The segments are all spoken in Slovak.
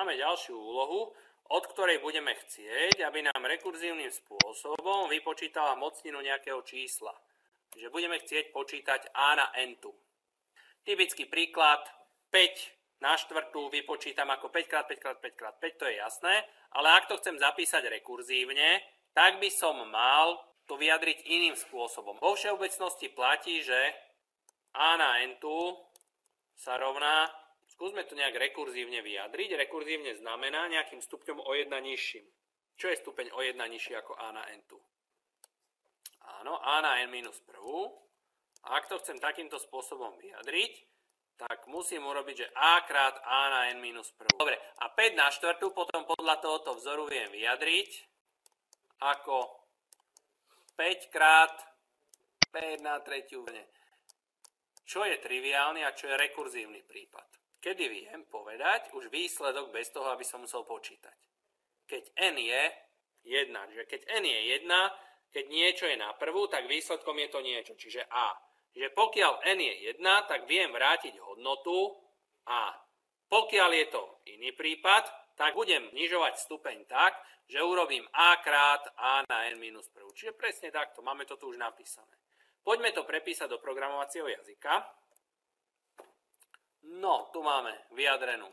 máme ďalšiu úlohu, od ktorej budeme chcieť, aby nám rekurzívnym spôsobom vypočítala mocninu nejakého čísla. Že budeme chcieť počítať a na n-tu. Typický príklad, 5 na štvrtú vypočítam ako 5x5x5x5, to je jasné, ale ak to chcem zapísať rekurzívne, tak by som mal to vyjadriť iným spôsobom. Vo všeobecnosti platí, že a na n-tu sa rovná, skúsme to nejak rekurzívne vyjadriť. Rekurzívne znamená nejakým stupňom o 1 nižším. Čo je stupeň o 1 nižší ako a na n-tu? Áno, a na n minus prvú. A ak to chcem takýmto spôsobom vyjadriť, tak musím urobiť, že a krát a na n minus prvú. Dobre, a 5 na štvrtú potom podľa tohoto vzoru viem vyjadriť ako 5 krát 5 na tretiu. Čo je triviálny a čo je rekurzívny prípad? Kedy viem povedať už výsledok bez toho, aby som musel počítať. Keď n je 1, že keď n je 1, keď niečo je na prvú, tak výsledkom je to niečo, čiže a. Že pokiaľ n je 1, tak viem vrátiť hodnotu a. Pokiaľ je to iný prípad, tak budem znižovať stupeň tak, že urobím a krát a na n minus prvú. Čiže presne takto, máme to tu už napísané. Poďme to prepísať do programovacieho jazyka. No, tu máme vyjadrenú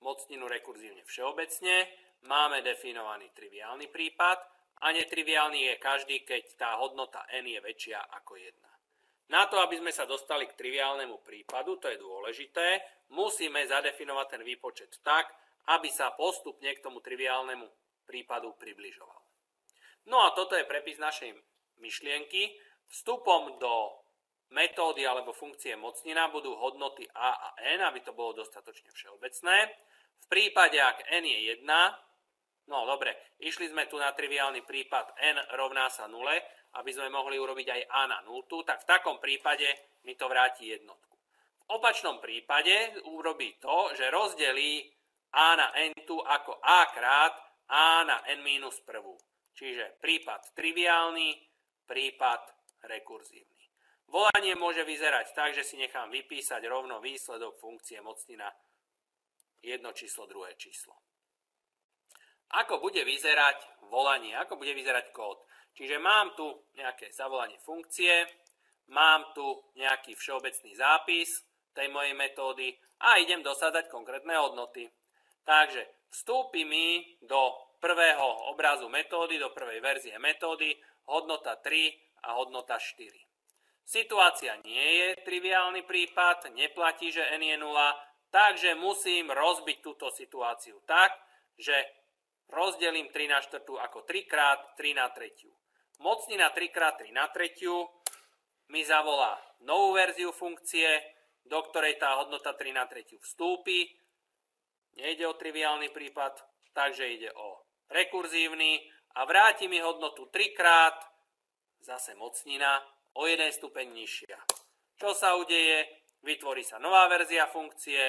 mocninu rekurzívne všeobecne, máme definovaný triviálny prípad a netriviálny je každý, keď tá hodnota n je väčšia ako 1. Na to, aby sme sa dostali k triviálnemu prípadu, to je dôležité, musíme zadefinovať ten výpočet tak, aby sa postupne k tomu triviálnemu prípadu približoval. No a toto je prepis našej myšlienky. Vstupom do metódy alebo funkcie mocnina budú hodnoty a a n, aby to bolo dostatočne všeobecné. V prípade, ak n je 1, no dobre, išli sme tu na triviálny prípad n rovná sa 0, aby sme mohli urobiť aj a na 0, tak v takom prípade mi to vráti jednotku. V opačnom prípade urobí to, že rozdelí a na n tu ako a krát a na n minus prvú. Čiže prípad triviálny, prípad rekurzívny. Volanie môže vyzerať tak, že si nechám vypísať rovno výsledok funkcie mocnina jedno číslo, druhé číslo. Ako bude vyzerať volanie, ako bude vyzerať kód? Čiže mám tu nejaké zavolanie funkcie, mám tu nejaký všeobecný zápis tej mojej metódy a idem dosadzať konkrétne hodnoty. Takže vstúpi mi do prvého obrazu metódy, do prvej verzie metódy hodnota 3 a hodnota 4. Situácia nie je triviálny prípad, neplatí, že n je 0, takže musím rozbiť túto situáciu tak, že rozdelím 3 na štvrtú ako 3 krát 3 na tretiu. Mocnina 3 krát 3 na tretiu mi zavolá novú verziu funkcie, do ktorej tá hodnota 3 na tretiu vstúpi. Nejde o triviálny prípad, takže ide o rekurzívny a vráti mi hodnotu 3 krát, zase mocnina, o 1 stupeň nižšia. Čo sa udeje? Vytvorí sa nová verzia funkcie,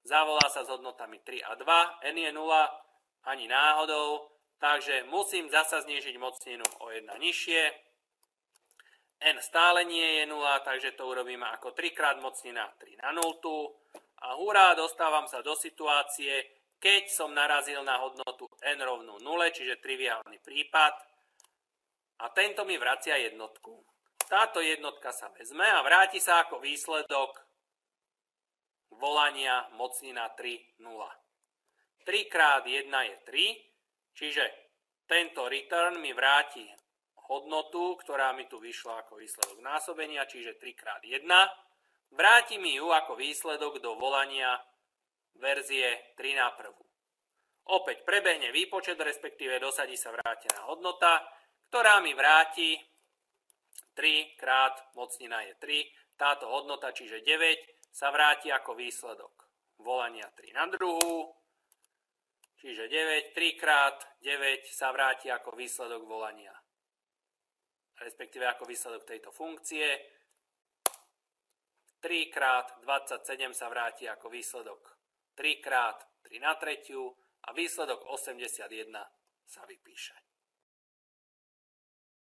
zavolá sa s hodnotami 3 a 2, n je 0, ani náhodou, takže musím zasa znížiť mocninu o 1 nižšie. N stále nie je 0, takže to urobíme ako 3 krát mocnina 3 na 0. A hurá, dostávam sa do situácie, keď som narazil na hodnotu n rovnú 0, čiže triviálny prípad. A tento mi vracia jednotku. Táto jednotka sa vezme a vráti sa ako výsledok volania mocnina 3, 0. 3 krát 1 je 3, čiže tento return mi vráti hodnotu, ktorá mi tu vyšla ako výsledok násobenia, čiže 3 krát 1. Vráti mi ju ako výsledok do volania verzie 3 na prvú. Opäť prebehne výpočet, respektíve dosadí sa vrátená hodnota, ktorá mi vráti 3 krát mocnina je 3. Táto hodnota, čiže 9, sa vráti ako výsledok volania 3 na druhú. Čiže 9, 3 krát 9 sa vráti ako výsledok volania, respektíve ako výsledok tejto funkcie. 3 krát 27 sa vráti ako výsledok 3 krát 3 na tretiu a výsledok 81 sa vypíše.